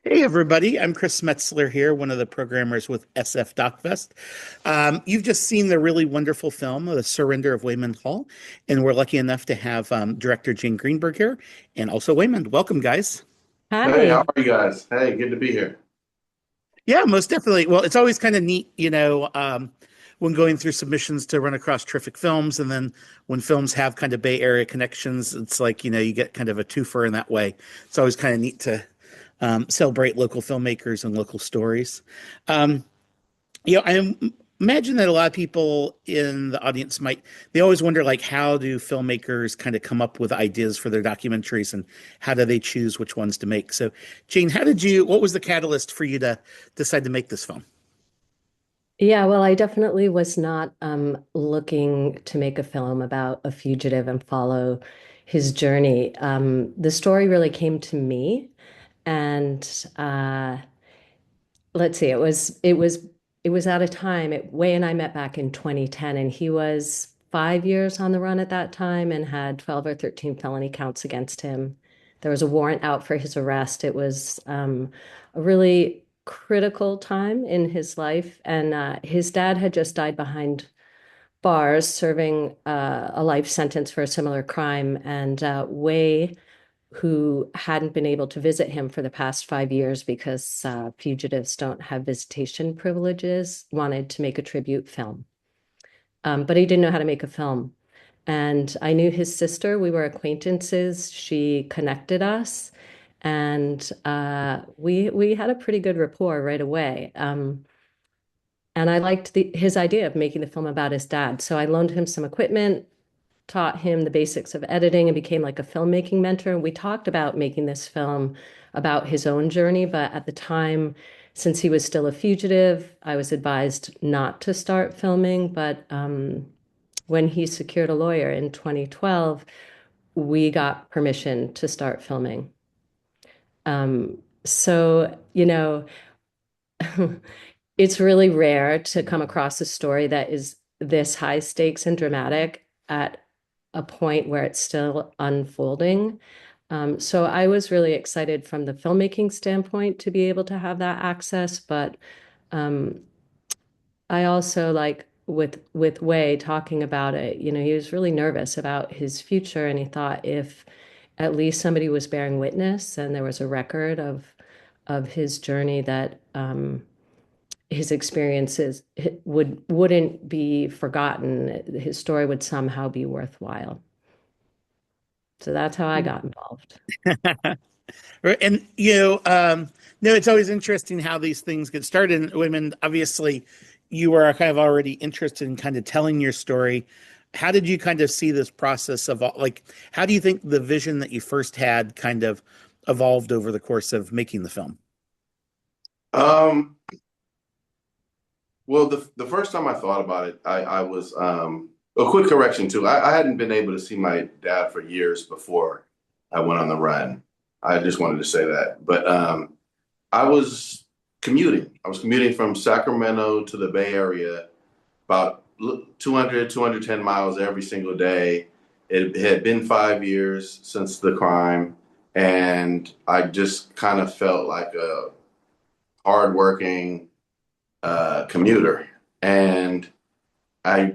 Hey everybody, I'm Chris Metzler here, one of the programmers with SF DocFest. You've just seen the really wonderful film, The Surrender of Waymond Hall, and we're lucky enough to have director Jane Greenberg here, and also Waymond. Welcome, guys. Hey, how Hi. are you guys? Hey, good to be here. Yeah, most definitely. Well, it's always kind of neat, when going through submissions to run across terrific films, and then when films have kind of Bay Area connections, it's like, you get kind of a twofer in that way. It's always kind of neat to celebrate local filmmakers and local stories. Um, I imagine that a lot of people in the audience they always wonder, like, how do filmmakers kind of come up with ideas for their documentaries and how do they choose which ones to make? So, Jane, what was the catalyst for you to decide to make this film? Yeah, well, I definitely was not looking to make a film about a fugitive and follow his journey. The story really came to me, and let's see, it was at a time. Way and I met back in 2010, and he was 5 years on the run at that time and had 12 or 13 felony counts against him. There was a warrant out for his arrest. It was a really critical time in his life, and his dad had just died behind bars, serving a life sentence for a similar crime, and Way, who hadn't been able to visit him for the past 5 years because fugitives don't have visitation privileges, wanted to make a tribute film. But he didn't know how to make a film. And I knew his sister. We were acquaintances. She connected us, and we had a pretty good rapport right away. And I liked his idea of making the film about his dad. So I loaned him some equipment, taught him the basics of editing, and became like a filmmaking mentor. And we talked about making this film about his own journey, but at the time, since he was still a fugitive, I was advised not to start filming. But when he secured a lawyer in 2012, we got permission to start filming. So, it's really rare to come across a story that is this high stakes and dramatic at a point where it's still unfolding. So I was really excited from the filmmaking standpoint to be able to have that access, but um, I also like with Way talking about it, he was really nervous about his future, and he thought if at least somebody was bearing witness and there was a record of his journey that his experiences wouldn't be forgotten. His story would somehow be worthwhile. So that's how I got involved. Right. And, no, it's always interesting how these things get started. And women, obviously, you were kind of already interested in kind of telling your story. How did you kind of see this process of, like, how do you think the vision that you first had kind of evolved over the course of making the film? Um, well, the first time I thought about it, I was a quick correction too. I hadn't been able to see my dad for years before I went on the run. I just wanted to say that. But I was commuting. I was commuting from Sacramento to the Bay Area about 210 miles every single day. It had been 5 years since the crime, and I just kind of felt like a hardworking commuter. And I,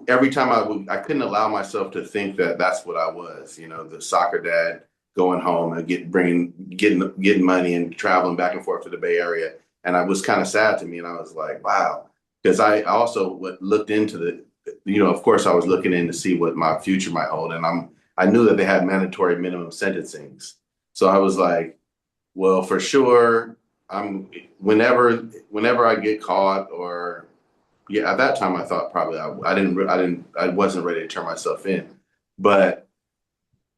every time I couldn't allow myself to think that that's what I was, the soccer dad going home and getting money and traveling back and forth to the Bay Area. And I was kind of sad to me. And I was like, wow. Because I also looked into of course I was looking in to see what my future might hold. And I knew that they had mandatory minimum sentencings. So I was like, well, for sure, I'm whenever I get caught or yeah, at that time I thought probably I wasn't ready to turn myself in, but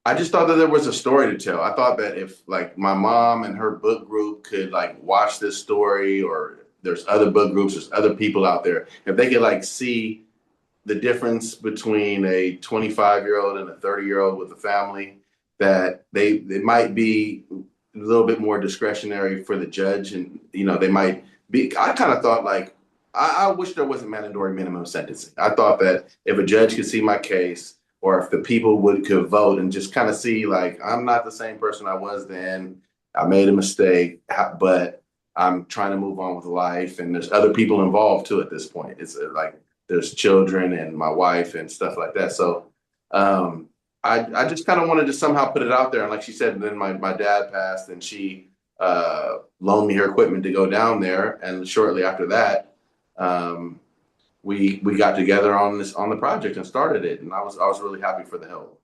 I just thought that there was a story to tell. I thought that if like my mom and her book group could like watch this story, or there's other book groups, there's other people out there, if they could like see the difference between a 25-year-old and a 30-year-old with a family, that they might be a little bit more discretionary for the judge, and they might be. I kind of thought like I wish there wasn't mandatory minimum sentencing. I thought that if a judge could see my case, or if the people could vote and just kind of see like I'm not the same person I was then. I made a mistake, but I'm trying to move on with life, and there's other people involved too at this point. It's like there's children and my wife and stuff like that. So um, I just kind of wanted to somehow put it out there. And like she said, then my dad passed, and she loaned me her equipment to go down there. And shortly after that, um, we got together on the project and started it. And I was really happy for the help.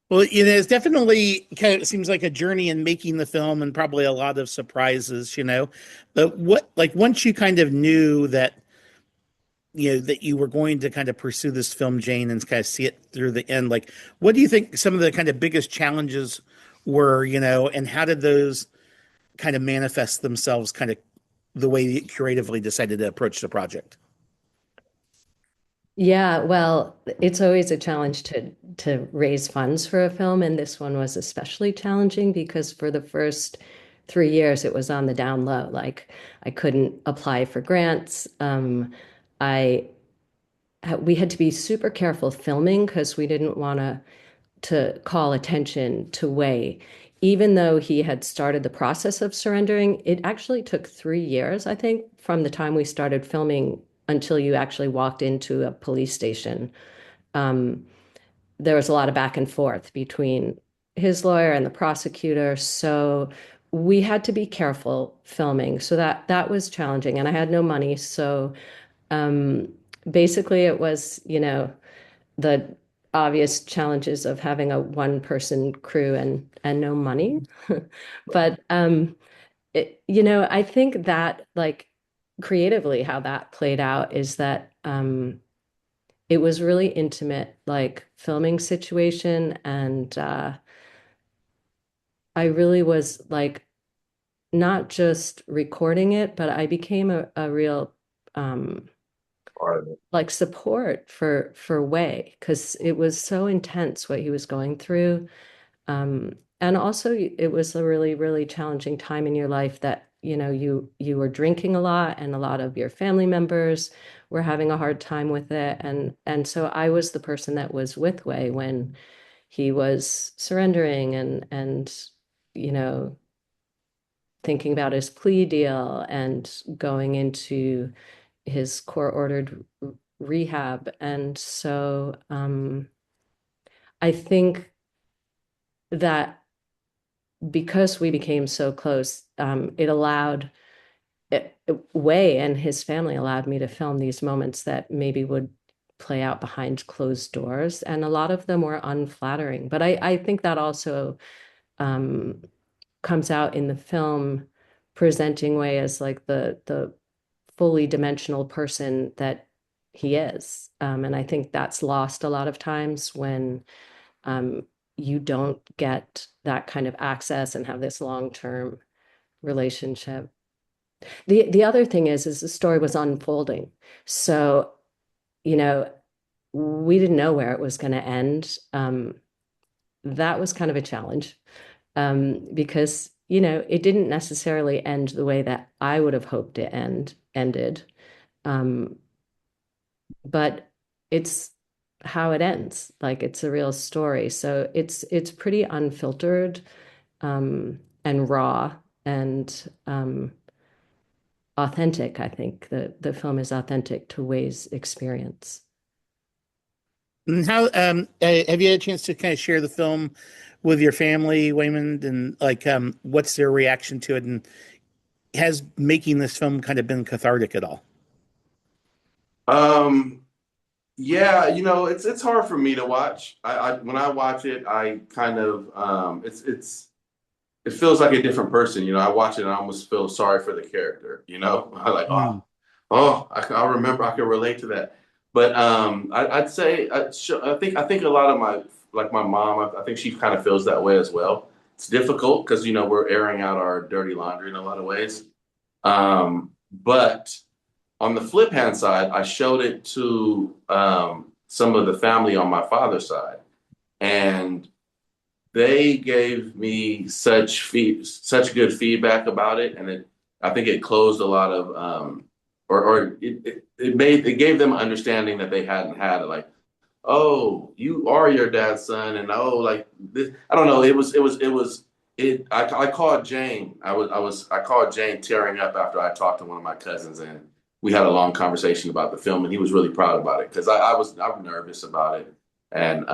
Well, it's definitely kind of seems like a journey in making the film and probably a lot of surprises, But what, like, once you kind of knew that, that you were going to kind of pursue this film, Jane, and kind of see it through the end, like, what do you think some of the kind of biggest challenges were, and how did those kind of manifest themselves kind of the way you creatively decided to approach the project? Yeah, well, it's always a challenge to raise funds for a film, and this one was especially challenging because for the first 3 years it was on the down low. Like I couldn't apply for grants. I we had to be super careful filming because we didn't want to call attention to Way. Even though he had started the process of surrendering, it actually took 3 years, I think, from the time we started filming until you actually walked into a police station. Um, there was a lot of back and forth between his lawyer and the prosecutor. So we had to be careful filming. So that was challenging. And I had no money. So um, basically it was, the obvious challenges of having a one person crew and no money. But I think that like creatively how that played out is that it was really intimate, like filming situation, and I really was like not just recording it, but I became a real um, Part of it. like support for Way because it was so intense what he was going through. And also it was a really, really challenging time in your life that, you were drinking a lot and a lot of your family members were having a hard time with it. And so I was the person that was with Way when he was surrendering and you know, thinking about his plea deal and going into his court-ordered rehab. And so I think that because we became so close, it allowed Way and his family allowed me to film these moments that maybe would play out behind closed doors. And a lot of them were unflattering. But I think that also um, comes out in the film presenting Way as like the fully dimensional person that he is. And I think that's lost a lot of times when um, you don't get that kind of access and have this long-term relationship. The other thing is the story was unfolding. So, you know, we didn't know where it was going to end. That was kind of a challenge because, it didn't necessarily end the way that I would have hoped it ended. Um, but it's how it ends. Like it's a real story. So it's pretty unfiltered and raw and authentic. I think the film is authentic to Way's experience. And how have you had a chance to kind of share the film with your family, Waymond, and like what's their reaction to it? And has making this film kind of been cathartic at all? Um, yeah, it's hard for me to watch. I when I watch it, I kind of it feels like a different person. I watch it and I almost feel sorry for the character. I like, Mm. I remember, I can relate to that. But I'd say I think a lot of my mom, I think she kind of feels that way as well. It's difficult because we're airing out our dirty laundry in a lot of ways. But on the flip hand side, I showed it to some of the family on my father's side, and they gave me such good feedback about it, and I think it closed a lot of or it gave them understanding that they hadn't had it. Like, oh, you are your dad's son, and oh, like this. I don't know. It was I called Jane. I called Jane tearing up after I talked to one of my cousins, and we had a long conversation about the film, and he was really proud about it because I was nervous about it. And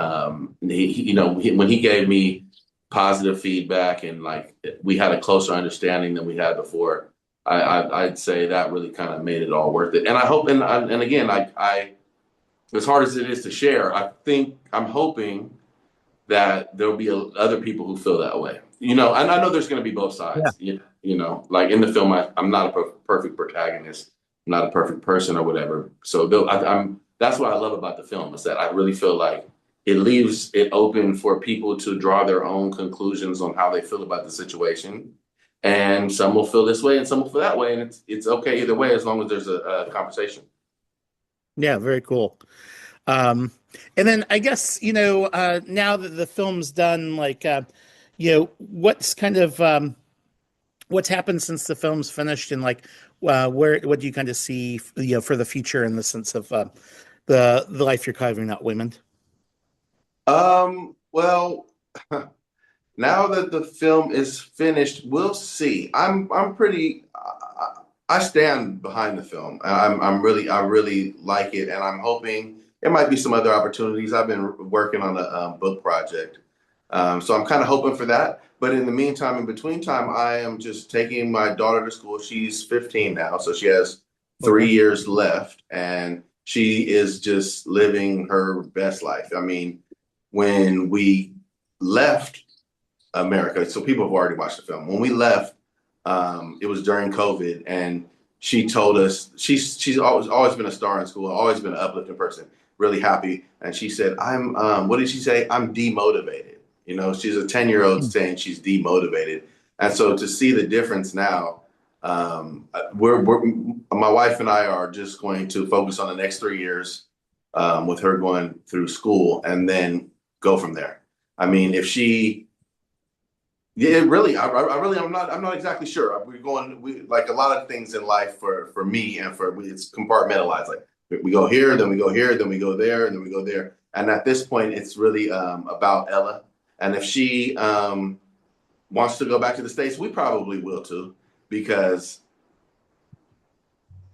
when he gave me positive feedback and like we had a closer understanding than we had before, I'd say that really kind of made it all worth it. And I hope, and again, I as hard as it is to share, I'm hoping that there'll be other people who feel that way. And I know there's going to be both Yeah. sides. Like in the film, I'm not a perfect protagonist, I'm not a perfect person or whatever. So I'm that's what I love about the film is that I really feel like it leaves it open for people to draw their own conclusions on how they feel about the situation. And some will feel this way, and some will feel that way, and it's okay either way as long as there's a conversation. Yeah, very cool. Um, and then I guess, now that the film's done, like, what's kind of what's happened since the film's finished, and like, what do you kind of see, for the future in the sense of the life you're carving out, Waymond? Well, now that the film is finished, we'll see. I'm pretty. I stand behind the film. I really like it, and I'm hoping there might be some other opportunities. I've been working on a book project, so I'm kind of hoping for that. But in the meantime, in between time, I am just taking my daughter to school. She's 15 now, so she has Okay. 3 years left, and she is just living her best life. I mean, when we left America. So people have already watched the film. When we left, it was during COVID, and she told us she's always been a star in school, always been an uplifting person, really happy. And she said, "I'm what did she say? I'm demotivated." She's a 10-year-old saying she's demotivated, and so to see the difference now, we're my wife and I are just going to focus on the next 3 years with her going through school, and then go from there. I mean, if she yeah, really. I really, I'm not exactly sure. We like a lot of things in life for me and it's compartmentalized. Like we go here, then we go here, then we go there, and then we go there. And at this point, it's really about Ella. And if she wants to go back to the States, we probably will too, because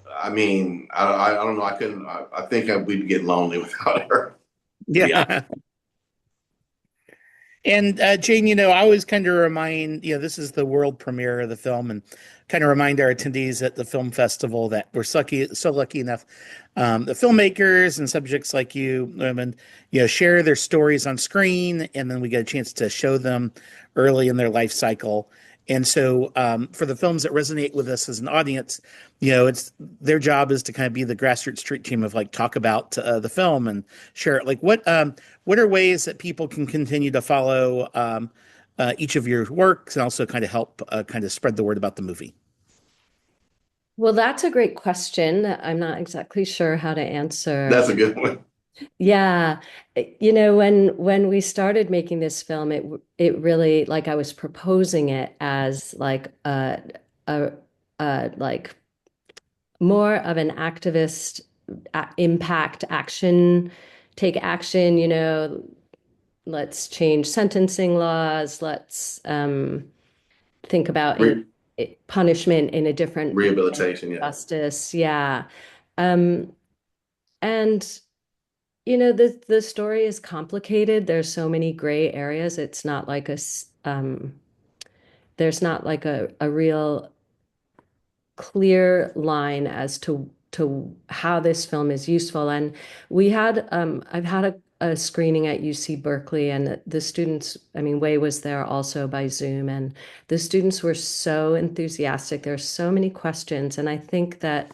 I mean, I don't know. I think we'd get lonely without her. To be honest. Yeah. And Jane, I always kind of remind, this is the world premiere of the film, and kind of remind our attendees at the film festival that we're so lucky enough, the filmmakers and subjects like you, women, share their stories on screen, and then we get a chance to show them early in their life cycle. And so, for the films that resonate with us as an audience, it's their job is to kind of be the grassroots street team of like talk about the film and share it. Like, what are ways that people can continue to follow each of your works and also kind of help kind of spread the word about the movie? Well, that's a great question. I'm not exactly sure how to answer. That's a good one. Yeah, when we started making this film, it really like I was proposing it as like a, like more of an activist impact action, take action, let's change sentencing laws, let's think about Re- punishment in a different Rehabilitation, yeah. justice. Yeah. Um, and the story is complicated. There's so many gray areas. It's not like there's not like a real clear line as to how this film is useful. And I've had a screening at UC Berkeley, and the students, I mean, Way was there also by Zoom, and the students were so enthusiastic. There's so many questions, and I think that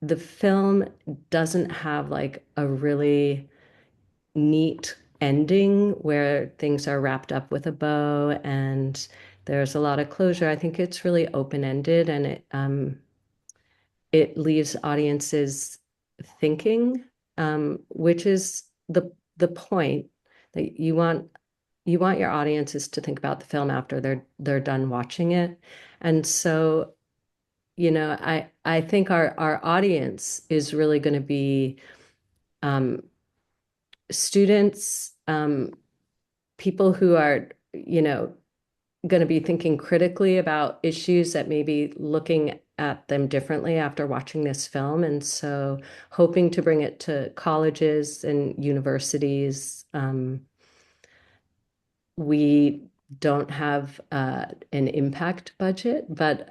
the film doesn't have like a really neat ending where things are wrapped up with a bow and there's a lot of closure. I think it's really open-ended, and it leaves audiences thinking, which is the point that you want your audiences to think about the film after they're done watching it. And so, I think our audience is really going to be um, students, people who are you know, going to be thinking critically about issues that may be looking at them differently after watching this film. And so hoping to bring it to colleges and universities. We don't have an impact budget, but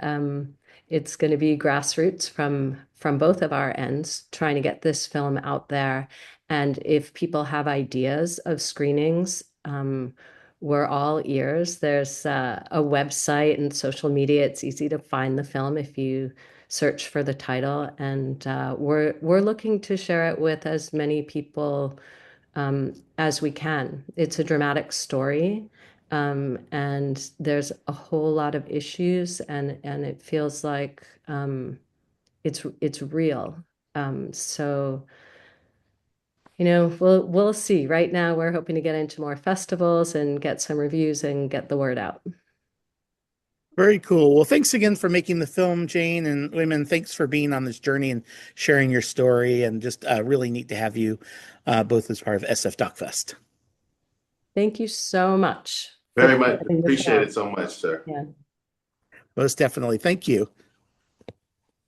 it's going to be grassroots from both of our ends, trying to get this film out there. And if people have ideas of screenings, we're all ears. There's a website and social media. It's easy to find the film if you search for the title, and we're looking to share it with as many people as we can. It's a dramatic story, and there's a whole lot of issues, and it feels like it's real. So we'll see. Right now, we're hoping to get into more festivals and get some reviews and get the word out. Very cool. Well, thanks again for making the film, Jane and Women. Thanks for being on this journey and sharing your story. And just really neat to have you both as part of SF Doc Fest. Thank you so much for Very much putting this appreciate on. it so much, sir. Yeah. Most definitely. Thank you.